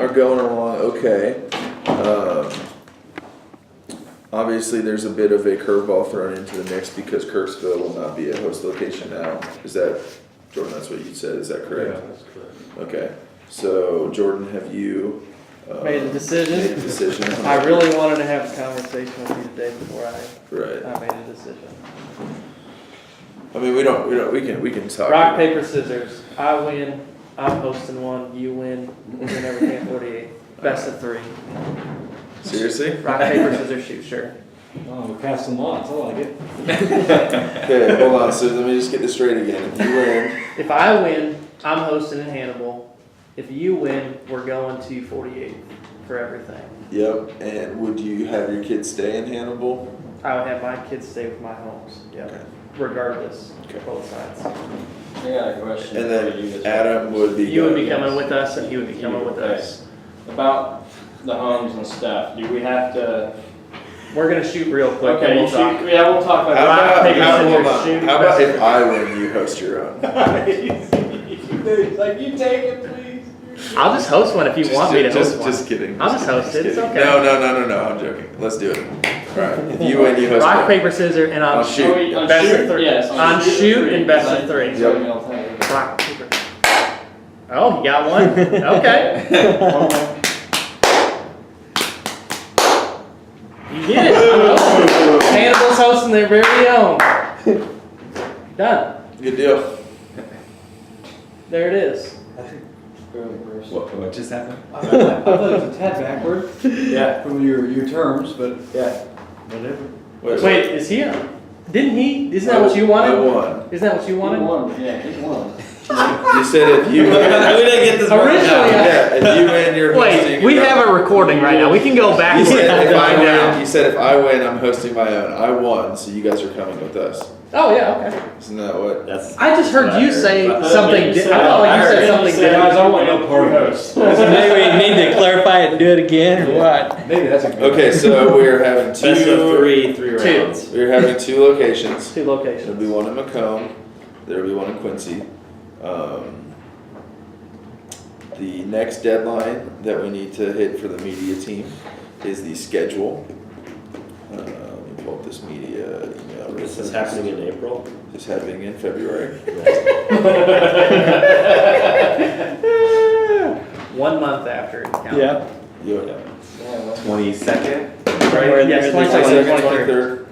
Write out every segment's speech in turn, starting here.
are going along okay. Obviously, there's a bit of a curveball thrown into the mix because Kirksville will not be a host location now. Is that, Jordan, that's what you said, is that correct? Yeah, that's correct. Okay, so Jordan, have you Made a decision. made a decision? I really wanted to have a conversation with you today before Right. I made a decision. I mean, we can talk. Rock, paper, scissors. I win. I'm hosting one. You win. We never can 48. Best of 3. Seriously? Rock, paper, scissors, shoot. Sure. Oh, we're passing lots, I like it. Okay, hold on, so let me just get this straight again. If you win, If I win, I'm hosting in Hannibal. If you win, we're going to 48 for everything. yep, and would you have your kids stay in Hannibal? I would have my kids stay with my homes. Yeah. Okay. Regardless. Okay. Both sides. I got a question. And for you then as well. Adam would be You would going. be coming with us, and he would be coming with us. About the homes and stuff, do we have to? We're gonna shoot real quick. Okay, and you we'll talk. shoot, yeah, we'll talk How about Rock, about, paper, how, scissors, hold on. shoot, How about best if I win, you host your own? He's like, you take it, please. I'll just host one if you want me to host one. Just kidding. I'll just host it, it's kidding. okay. No, I'm joking. Let's do it. Alright, if you win, you host Rock, one. paper, scissors, and I'll on shoot. Oh, wait, on Best of shoot, 3. yes, On shoot and best of 3. Yep. Yep. Rock, paper. Oh, you got one? Okay. You get it. I'm hosting. Hannibal's hosting their very own. Done. Good deal. There it is. What just happened? I thought it was a tad backward Yeah, from your terms, but yeah. whatever. Wait, is he? Didn't he? Isn't that what you I wanted? won. Isn't that what you wanted? He won, yeah, he won. You said if you win. We didn't get this Originally, Yeah, if you win, you're hosting. Wait, we have a recording right now. We can go back You and said if I find win, out. you said if I win, I'm hosting my own. I won, so you guys are coming with us. Oh yeah, okay. Isn't that what? That's. I just heard you say But- something. You I said- felt like you I said heard something Guys, I different. want no part of this. Maybe we need to clarify it and do it again, or what? Maybe that's a good. Okay, so we're having Best of two. three Two. rounds. We're having 2 locations. 2 There'll locations. be one in Macomb. There'll be one in Quincy. The next deadline that we need to hit for the media team is the schedule. Let me pull up this media email. This is happening in April. This is happening in February. 1 month after it counts. Yeah. Yeah. 22nd. Right, yes, 22nd, 23rd.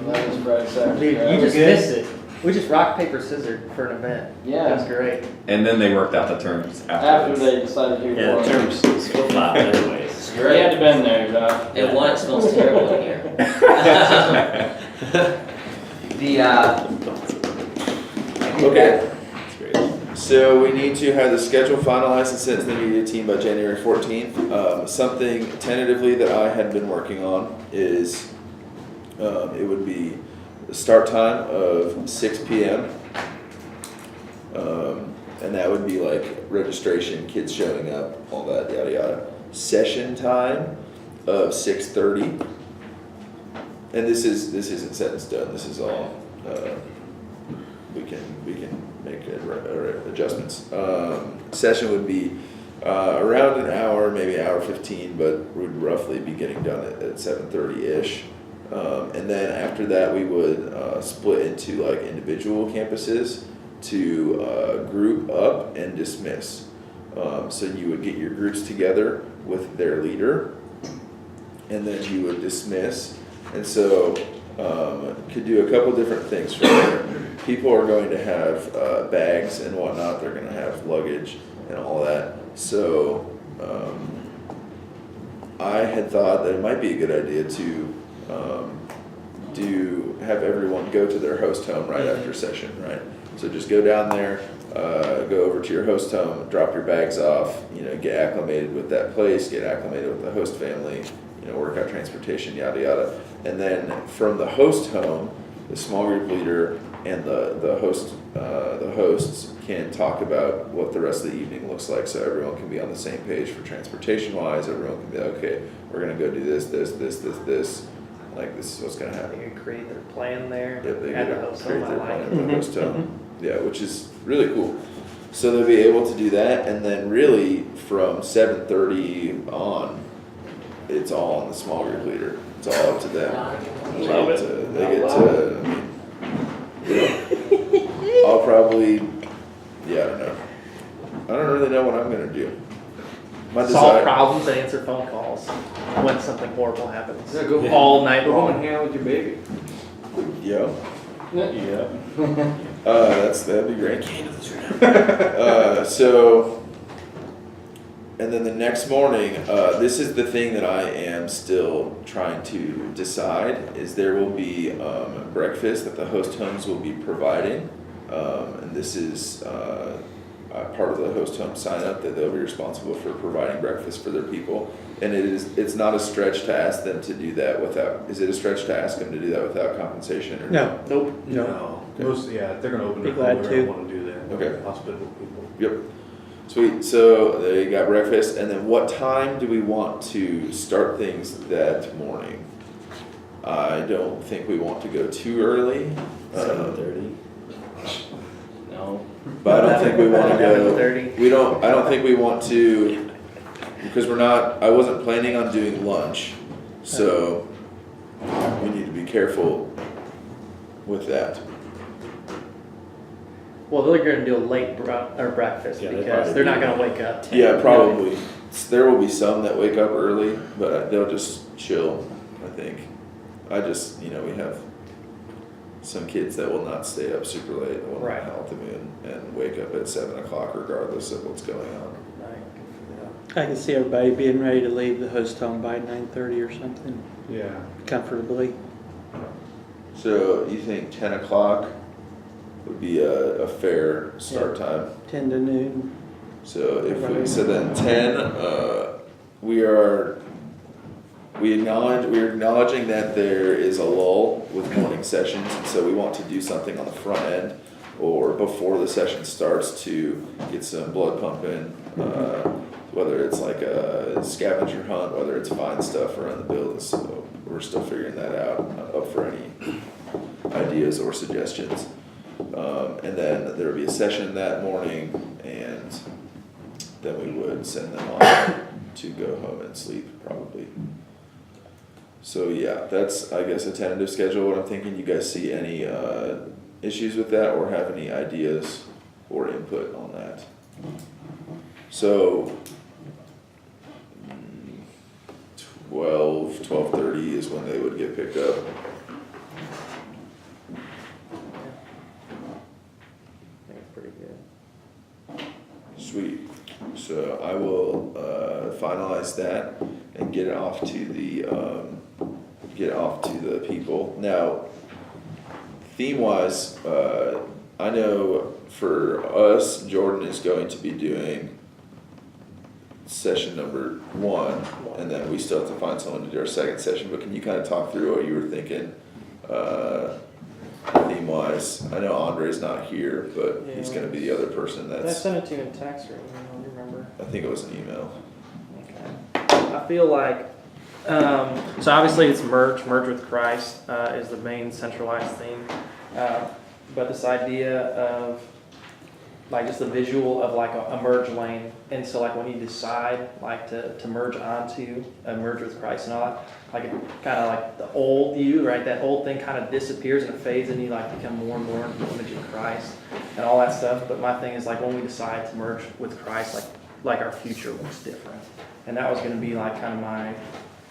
That was Friday, Saturday. Dude, you just missed it. We just rock, paper, scissors for an event. Yeah. That's great. And then they worked out the terms After afterwards. they decided who Yeah, won. the terms flip flop anyways. You had to been there, Josh. And one, it smells terrible in here. Okay. That's great. So we need to have the schedule finalized and sent to the media team by January 14th. Something tentatively that I had been working on is it would be the start time of 6 p.m. And that would be like registration, kids showing up, all that, yada yada. Session time of 6:30. And this isn't set in stone. This is all we can make adjustments. Session would be around an hour, maybe an hour 15, but we'd roughly be getting done at 7:30 ish. And then after that, we would split into like individual campuses to group up and dismiss. So you would get your groups together with their leader, and then you would dismiss. And so could do a couple different things from there. People are going to have bags and whatnot. They're going to have luggage and all that. So I had thought that it might be a good idea to have everyone go to their host home right after session, right? So just go down there, go over to your host home, drop your bags off, get acclimated with that place, get acclimated with the host family, work out transportation, yada yada. And then from the host home, the small group leader and the hosts can talk about what the rest of the evening looks like, so everyone can be on the same page for transportation wise. Everyone can be like, okay, we're gonna go do this. Like, this is what's gonna happen. You can create their plan there Yep, they at get the host create home. I their like plan it. at the host home. Yeah, which is really cool. So they'll be able to do that, and then really from 7:30 on, it's all on the small group leader. It's all up to them. Love it. They get to. I'll probably. Yeah, I don't know. I don't really know what I'm gonna do. My Solve desire. problems and answer phone calls when something horrible happens. Yeah, go all night Go home and long. hang out with your baby. Yeah. Yeah. That'd be great. And then the next morning, this is the thing that I am still trying to decide, is there will be breakfast that the host homes will be providing. And this is part of the host home sign up, that they'll be responsible for providing breakfast for their people. And it's not a stretch to ask them to do that without, is it a stretch to ask them to do that without compensation or? No. Nope. No. Most, yeah, they're gonna open Be their glad home, they're to. gonna wanna do that. Okay. Hospitable people. Yep. Sweet. So they got breakfast, and then what time do we want to start things that morning? I don't think we want to go too early. 7:30. No. But I don't think we want to go. 7:30. I don't think we want to, because we're not. I wasn't planning on doing lunch, so we need to be careful with that. Well, they're going to do a late breakfast Yeah, they because probably they're not do. going to wake up. 10. Yeah, probably. There will be some that wake up early, but they'll just chill, I think. We have some kids that will not stay up super late, that will Right. not help them and wake up at 7 o'clock regardless of what's going on. Right. I can see everybody being ready to leave the host home by 9:30 or something, Yeah. comfortably. So you think 10 o'clock would be a fair start time? 10 to noon. So so then 10, we're acknowledging that there is a lull with morning sessions, and so we want to do something on the front end or before the session starts to get some blood pumping, whether it's like a scavenger hunt, whether it's find stuff around the building. So we're still figuring that out, up for any ideas or suggestions. And then there would be a session that morning, and then we would send them on to go home and sleep probably. So yeah, that's, I guess, a tentative schedule. What I'm thinking, you guys see any issues with that or have any ideas or input on that? So 12:30 is when they would get picked up. I think it's pretty good. Sweet. So I will finalize that and get it off to the people. Now, theme-wise, I know for us, Jordan is going to be doing session number 1, and then we still have to find someone to do our second session. But can you kind of talk through what you were thinking, theme-wise? I know Andre's not here, but he's going to be the other person Did I that's. send it to you in text or email? Do you remember? I think it was an email. Okay. I feel like, so obviously it's merge with Christ is the main centralized theme. But this idea of like just the visual of like a merge lane. And so like when you decide like to merge onto a merge with Christ and all that, like it kind of like the old you, right? That old thing kind of disappears and it fades and you like become more and more in the image of Christ and all that stuff. But my thing is like when we decide to merge with Christ, like our future looks different. And that was going to be like kind of my,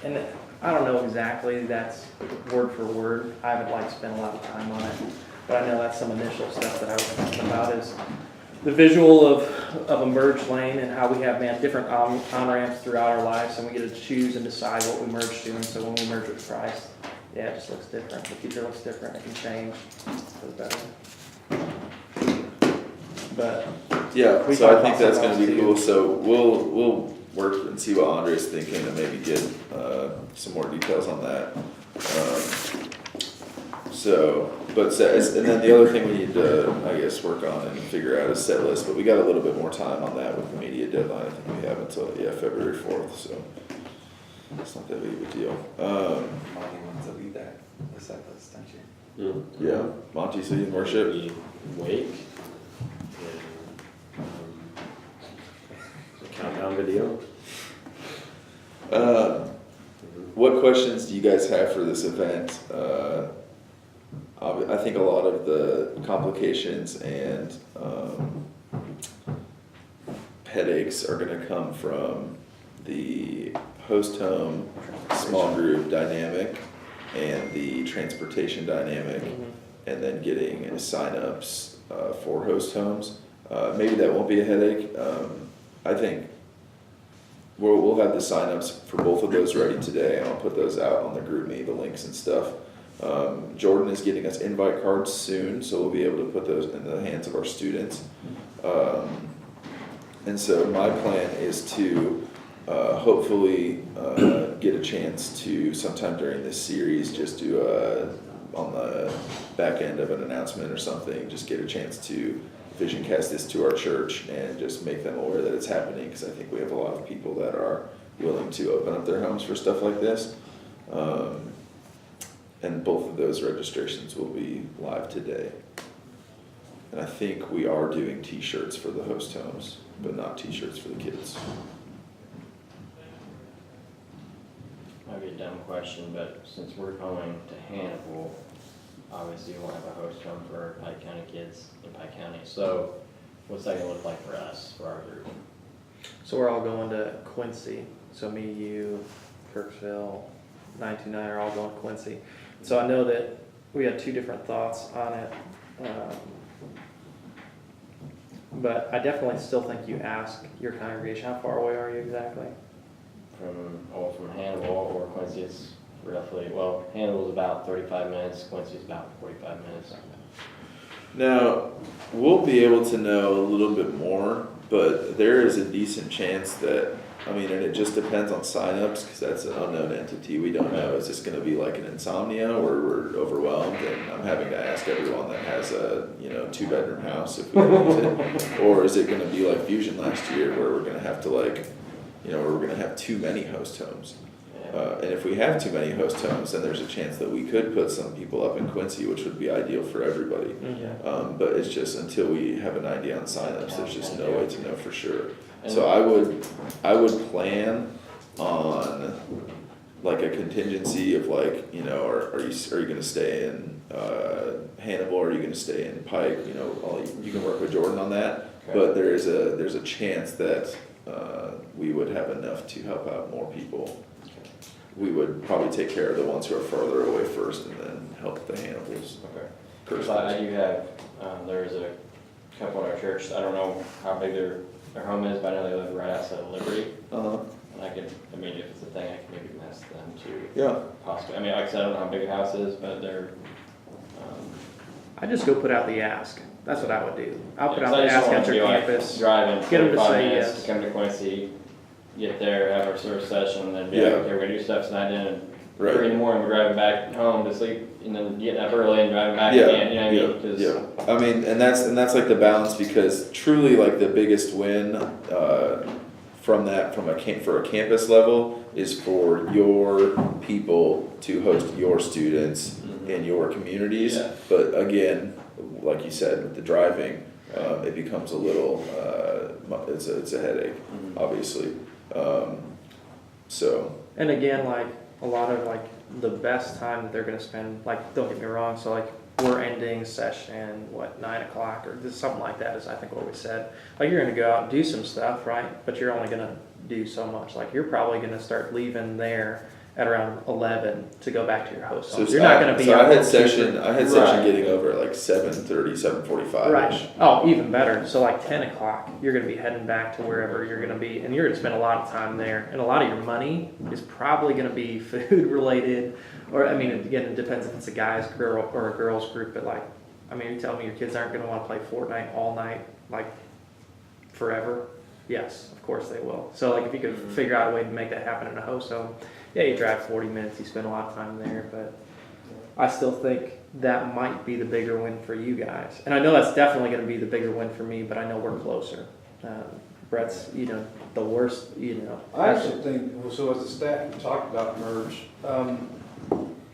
and I don't know exactly that's word for word. I haven't like spent a lot of time on it, but I know that's some initial stuff that I was thinking about is the visual of a merge lane and how we have different on-ramps throughout our lives, and we get to choose and decide what we merge to. And so when we merge with Christ, yeah, it just looks different. The future looks different. It can change for the better. But Yeah, We so I talked think about that's something gonna be else, cool, too. so we'll work and see what Andre's thinking and maybe get, some more details on that. And then the other thing we need to, I guess, work on and figure out is set list, but we got a little bit more time on that with the media deadline, I think we have until, February 4th, so it's not that big of a deal. Monty wants to lead that, the set list, don't you? Yeah, Monty's leading worship. Wake. And Countdown video. What questions do you guys have for this event? I think a lot of the complications and headaches are going to come from the host home small group dynamic and the transportation dynamic, and then getting signups for host homes. Maybe that won't be a headache. I think we'll have the signups for both of those ready today, and I'll put those out on the GroupMe, the links and stuff. Jordan is getting us invite cards soon, so we'll be able to put those in the hands of our students. And so my plan is to hopefully get a chance to sometime during this series just do on the back end of an announcement or something, just get a chance to vision cast this to our church and just make them aware that it's happening, because I think we have a lot of people that are willing to open up their homes for stuff like this. And both of those registrations will be live today. And I think we are doing t-shirts for the host homes, but not t-shirts for the kids. Might be a dumb question, but since we're going to Hannibal, obviously we won't have a host home for Pike County kids in Pike County. So what's that gonna look like for us, for our group? So we're all going to Quincy. So me, you, Kirksville, 929 are all going to Quincy. So I know that we had two different thoughts on it. But I definitely still think you ask your congregation, how far away are you exactly? From Hannibal or Quincy, it's roughly, well, Hannibal's about 35 minutes, Quincy's about 45 minutes. Now, we'll be able to know a little bit more, but there is a decent chance that, I mean, and it just depends on signups, because that's an unknown entity. We don't know. Is this going to be like an insomnia where we're overwhelmed and I'm having to ask everyone that has a 2-bedroom house if we want it, or is it going to be like Fusion last year where we're going to have to where we're going to have too many host homes? And if we have too many host homes, then there's a chance that we could put some people up in Quincy, which would be ideal for everybody. Yeah. But it's just until we have an idea on signups, there's just no way to know for sure. So I would plan on like a contingency of are you going to stay in Hannibal, or are you going to stay in Pike? You can work with Jordan on that. Okay. But there's a chance that we would have enough to help out more people. We would probably take care of the ones who are farther away first, and then help the Hannibals. Okay. First. So I do have, there's a couple in our church, I don't know how big their home is, but I know they live right outside of Liberty. Uh-huh. And if it's a thing, I can maybe mess them too. Yeah. Possibly. Like I said, I don't know how big a house is, but they're, I just go put out the ask. That's what I would do. I'll put yeah, out 'cause I the just ask don't at want to your be like campus. driving Get 'em to 45 say minutes yes. to come to Quincy, get there, have our service session, and then be Yeah. like, okay, we're gonna do stuff tonight, and Right. 3 in the morning, we're driving back home to sleep, and then getting up early and driving back Yeah, again, you know what I mean? 'Cause- yeah. I mean, and that's like the balance, because truly, like, the biggest win from for a campus level is for your people to host your students in your communities. Yeah. But again, like you said, with the driving, it becomes a little it's a headache, obviously. So. And again, like a lot of the best time that they're gonna spend, don't get me wrong, so we're ending session 9 o'clock or something like that is I think what we said. You're gonna go out and do some stuff, right? But you're only gonna do so much. You're probably gonna start leaving there at around 11 to go back to your host home. You're not gonna be. So I out had there session Right. getting over at 7:30, 7:45. Right. Oh, even better. So 10 o'clock, you're going to be heading back to wherever you're going to be, and you're going to spend a lot of time there. And a lot of your money is probably going to be food related, or again, it depends if it's a guy's girl or a girl's group. But you tell me your kids aren't going to want to play Fortnite all night, forever. Yes, of course they will. So if you could figure out a way to make that happen in a host home, yeah, you drive 40 minutes, you spend a lot of time there, but I still think that might be the bigger win for you guys. And I know that's definitely going to be the bigger win for me, but I know we're closer. Brett's, the worst, I actually think, so as the staff talked about merge,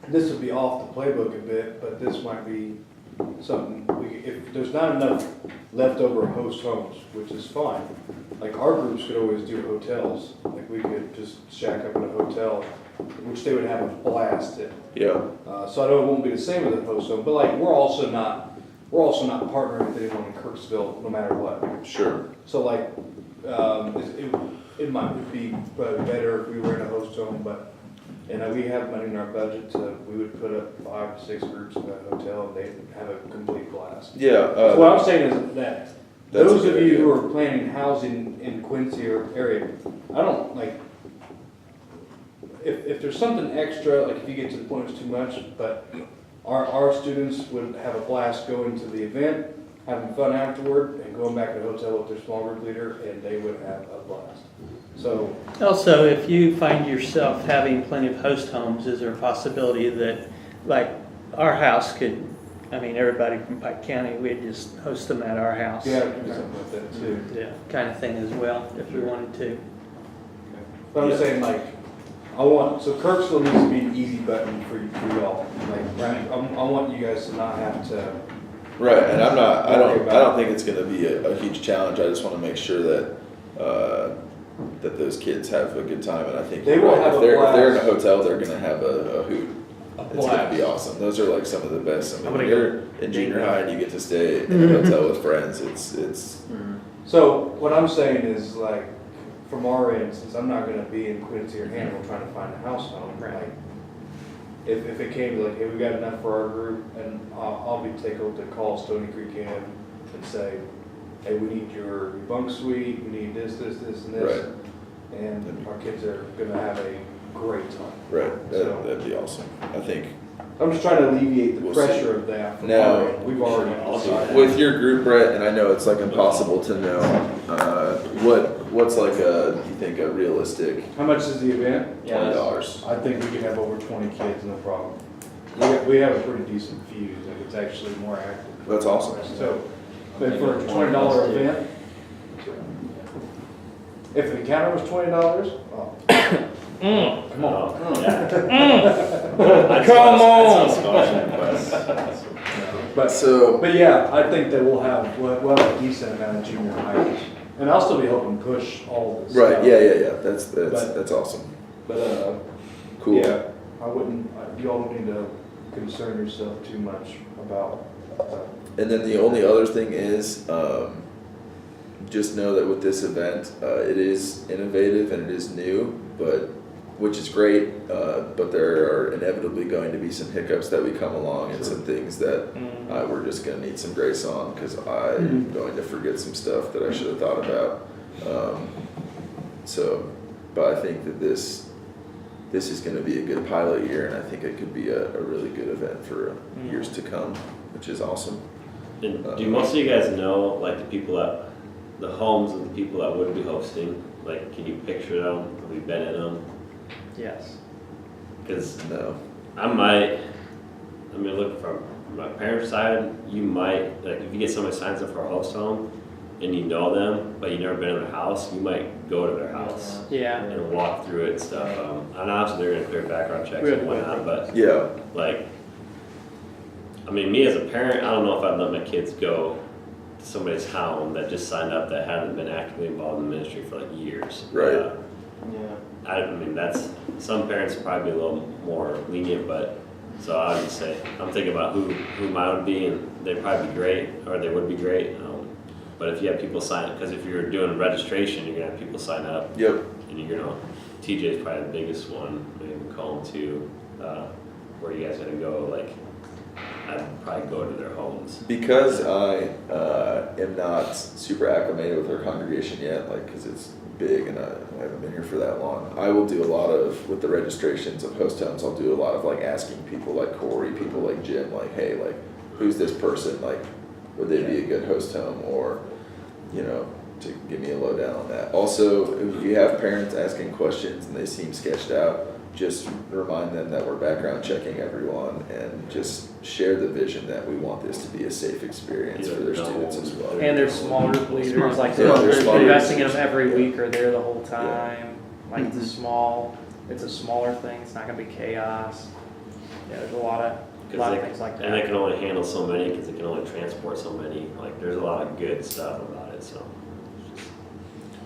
this would be off the playbook a bit, but this might be something, if there's not enough leftover host homes, which is fine, like our groups could always do hotels. Like we could just shack up in a hotel, which they would have a blast in. Yeah, So I know it won't be the same with a host home, but like we're also not partnering with anyone in Kirksville, no matter what. sure. So like, it might be better if we were in a host home, but, and we have money in our budget we would put up 5 to 6 groups in a hotel and they'd have a complete blast. Yeah, So what I'm saying is that That's those a of good you idea. who are planning housing in Quincy or area, I don't like, if there's something extra, like if you get to the point it's too much, but our students would have a blast going to the event, having fun afterward, and going back to the hotel with their small group leader, and they would have a blast. So, Also, if you find yourself having plenty of host homes, is there a possibility that, like, our house could, I mean, everybody from Pike County, we'd just host them at our house? yeah, do something with that too. Yeah, kind of thing as well, if we wanted to. But I'm saying like, so Kirksville needs to be an easy button for y'all. Like, I want you guys to not have to, right, and I don't think it's gonna be a huge challenge, I just wanna make sure that, that those kids have a good time, and I think They you're will right. have If a they're in a blast. hotel, they're gonna have a hoot. It's gonna be awesome. Those are like some of the best. I mean, I'm when gonna go. you're in junior high and you get to stay in a hotel with friends, it's so what I'm saying is like, from our end, since I'm not gonna be in Quincy or Hannibal trying to find a house home, Right. like, if it came to like, hey, we got enough for our group, and I'll be taking to call Stony Creek Inn and say, hey, we need your bunk suite, we need this, and this. And our kids are gonna have a great time. right. So- That'd be awesome. I think I'm just trying to alleviate the We'll see. pressure of that. from Now, our end. We've already decided. with your group, Brett, and I know it's like impossible to know. What's like you think a realistic How much is the event? $20? I think we can have over 20 kids, no problem. We have a pretty decent fuse, like it's actually more active. That's awesome. So, but for a $20 event, if the counter was $20, oh, come on. Come on. But yeah, I think that we'll have a decent amount of junior hires. And I'll still be helping push all of this. Right. stuff. Yeah. That's But- that's awesome. But, Cool. yeah, I wouldn't, you all don't need to concern yourself too much about, And then the only other thing is, just know that with this event, it is innovative and it is new, which is great, but there are inevitably going to be some hiccups that we come along and some things that we're just gonna need some grace on, because I'm going to forget some stuff that I should have thought about. But I think that this is gonna be a good pilot year, and I think it could be a really good event for years to come, which is awesome. And do most of you guys know, like, the homes of the people that would be hosting? Like, can you picture them? Have you been in them? Yes. Because No. look, from my parents' side, you might, like, if you get somebody signs up for a host home and you know them, but you've never been in their house, you might go to their house Yeah. and walk through it and stuff. And obviously they're gonna clear background checks We and would- whatnot, but Yeah. like, I mean, me as a parent, I don't know if I'd let my kids go to somebody's home that just signed up that hadn't been actively involved in ministry for like years. Right. I mean, some parents would probably be a little more lenient, but, so I would say, I'm thinking about who mine would be, and they'd probably be great, or they would be great. But if you have people sign up, because if you're doing registration, you're gonna have people sign up, Yep. and you're gonna, TJ's probably the biggest one, maybe Colin too, where you guys gonna go, like, I'd probably go to their homes. Because I am not super acclimated with our congregation yet, like, because it's big and I haven't been here for that long, I will do a lot of, with the registrations of host homes, I'll do a lot of like asking people like Corey, people like Jim, like, hey, like, who's this person? Like, would they be a good host home? Or, you know, to give me a lowdown on that. Also, if you have parents asking questions and they seem sketched out, just remind them that we're background checking everyone and just share the vision that we want this to be a safe experience for their students as well. And there's small group leaders, like Yeah, there's they're small investing in groups. them every week or they're the whole time. Like it's a smaller thing, it's not gonna be chaos. Yeah, there's a lot of things like that. And they can only handle so many, because they can only transport so many, like, there's a lot of good stuff about it, so.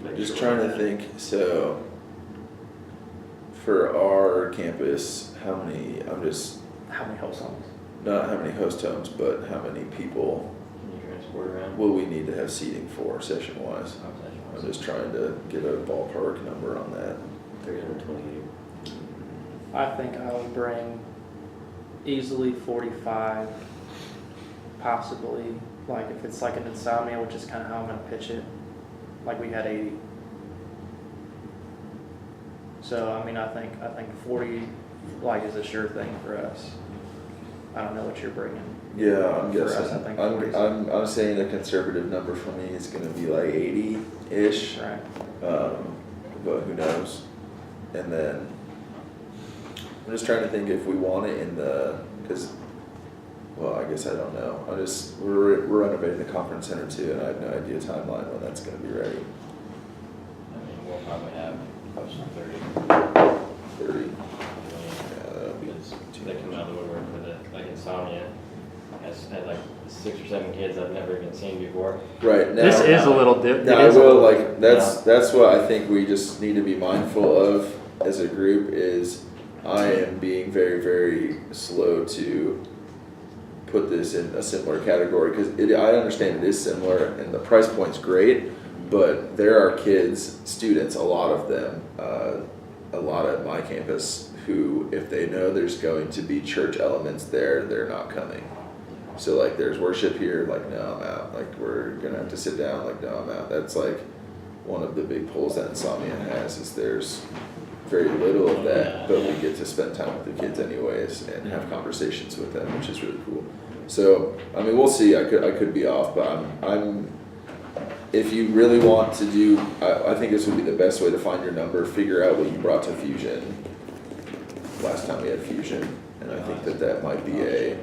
make Just sure trying to that- think, so for our campus, how many, How many host homes? not how many host homes, but how many people Can you transport around? will we need to have seating for session wise? I'm just trying to get a ballpark number on that. 328. I think I would bring easily 45, possibly, like if it's like an insomnia, which is kind of how I'm gonna pitch it, like we had 80. So, I mean, I think 40, like, is a sure thing for us. I don't know what you're bringing. Yeah, I'm For us, guessing, I think 40. I'm saying a conservative number for me is gonna be like 80-ish, Right. but who knows? And then, I'm just trying to think if we want it in the, cause, well, I guess I don't know. We're renovating the conference center too, and I have no idea timeline when that's gonna be ready. I mean, we'll probably have close to 30, 30. yeah, that'll be Because they come out of the woodwork for the, like insomnia, has had like 6 or 7 kids I've never even seen before. right now. This is a little different. No, I will, like, that's what I think we just need to be mindful of as a group is I am being very, very slow to put this in a similar category, because I understand it is similar and the price point's great, but there are kids, students, a lot of them, a lot at my campus who, if they know there's going to be church elements there, they're not coming. So like there's worship here, like no, I'm out. Like we're gonna have to sit down, like no, I'm out. That's like one of the big pulls that Insomnia has is there's very little of that, but we get to spend time with the kids anyways and have conversations with them, which is really cool. So I mean we'll see. I could be off, but I'm if you really want to do, I think this would be the best way to find your number. Figure out what you brought to Fusion last time we had Fusion, and I think that might be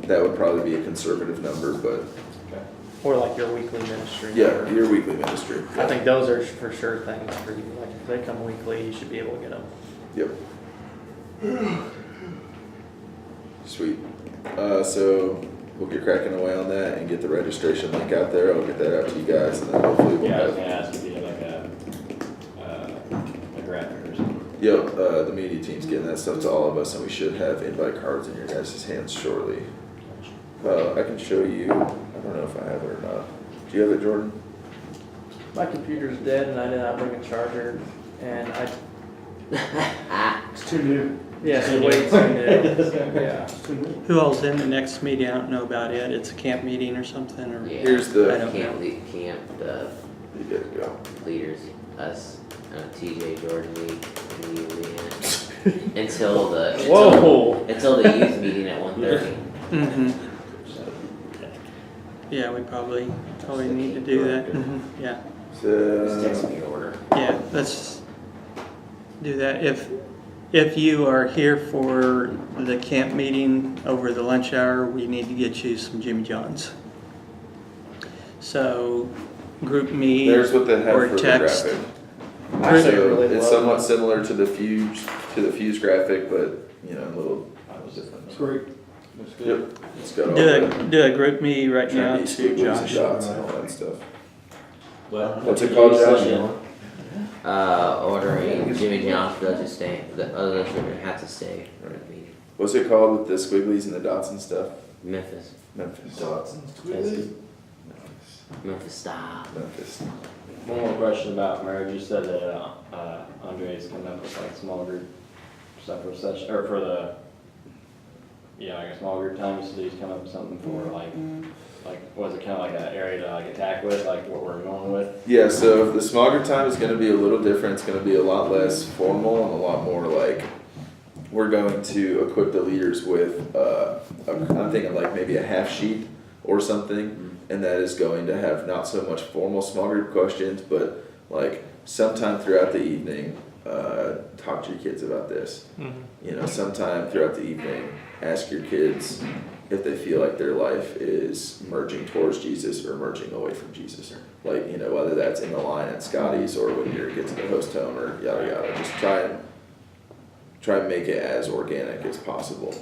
that would probably be a conservative number, but Or like your weekly ministry. yeah, your weekly ministry. I think those are for sure things for you. Like if they come weekly, you should be able to get them. Yep. Sweet. So we'll get cracking away on that and get the registration link out there. I'll get that out to you guys, and then hopefully we'll Yeah, I was have. gonna ask if you had like a graphic or something. Yep, the media team's getting that stuff to all of us, and we should have invite cards in your guys' hands shortly. I can show you. I don't know if I have it or not. Do you have it, Jordan? My computer's dead and I did not bring a charger and It's too new. yeah, so way too new. Yeah. Who all's in the next meeting? I don't know about it. It's a camp meeting or something, or? Yeah. Here's I the. don't know. Camp, the You gotta go. leaders, us, TJ, Jordan, me, and Leanne, until the youth meeting at 1:30. Mm-hmm. Yeah, we probably need to do that. Yeah, Just text So, me your order. yeah, let's do that. If you are here for the camp meeting over the lunch hour, we need to get you some Jimmy John's. So, group me there's what they have or for the text. graphic. I actually So really it's love somewhat that. similar to the Fuse graphic, but you know, a little different. It's great. It's good. Yep, it's got all the Do a group me right now trendy to squiggles and Josh. dots and all that stuff. Well, What's it called, Josh? Ordering Jimmy John's for those who stay. The others are gonna have to stay for the meeting. What's it called with the squigglies and the dots and stuff? Memphis. Memphis. Dots and squiggles. Memphis style. Memphis. One more question about marriage. You said that Andre's coming up with like small group stuff for session or for the like a small group time. So he's coming up with something for like was it kind of like an area to like attack with, like what we're going with? Yeah, so the small group time is going to be a little different. It's going to be a lot less formal and a lot more like we're going to equip the leaders with I'm thinking like maybe a half sheet or something, and that is going to have not so much formal small group questions, but like sometime throughout the evening, talk to your kids about this. You know, sometime throughout the evening, ask your kids if they feel like their life is merging towards Jesus or merging away from Jesus. Like, you know, whether that's in the line at Scotty's or when you get to the host home or yada yada. Just try and make it as organic as possible.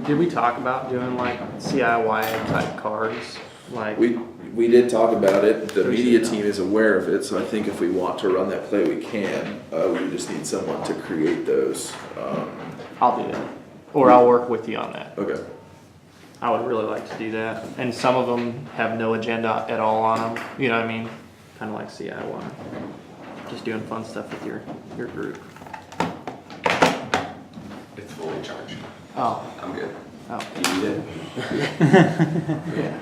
Did we talk about doing like CIY type cards? Like We we did talk about it. The We media should know. team is aware of it, so I think if we want to run that play, we can. We just need someone to create those. I'll do that. Or I'll work with you on that. Okay. I would really like to do that. And some of them have no agenda at all on them. You know what I mean? Kind of like CI1. Just doing fun stuff with your group. It's fully charged. Oh, I'm good. oh, You need it? yeah.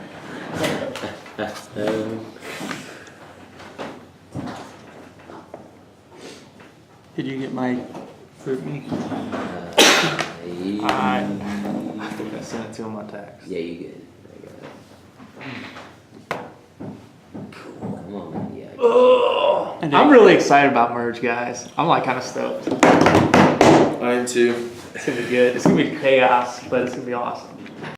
Did you get my group me? I think I sent it to him on text. Yeah, you good. I got it. Cool. Come on, man. Yeah. I got Oh, I'm really excited about merge, guys. I'm like kind of stoked. I am too. It's gonna be good. It's gonna be chaos, but it's gonna be awesome.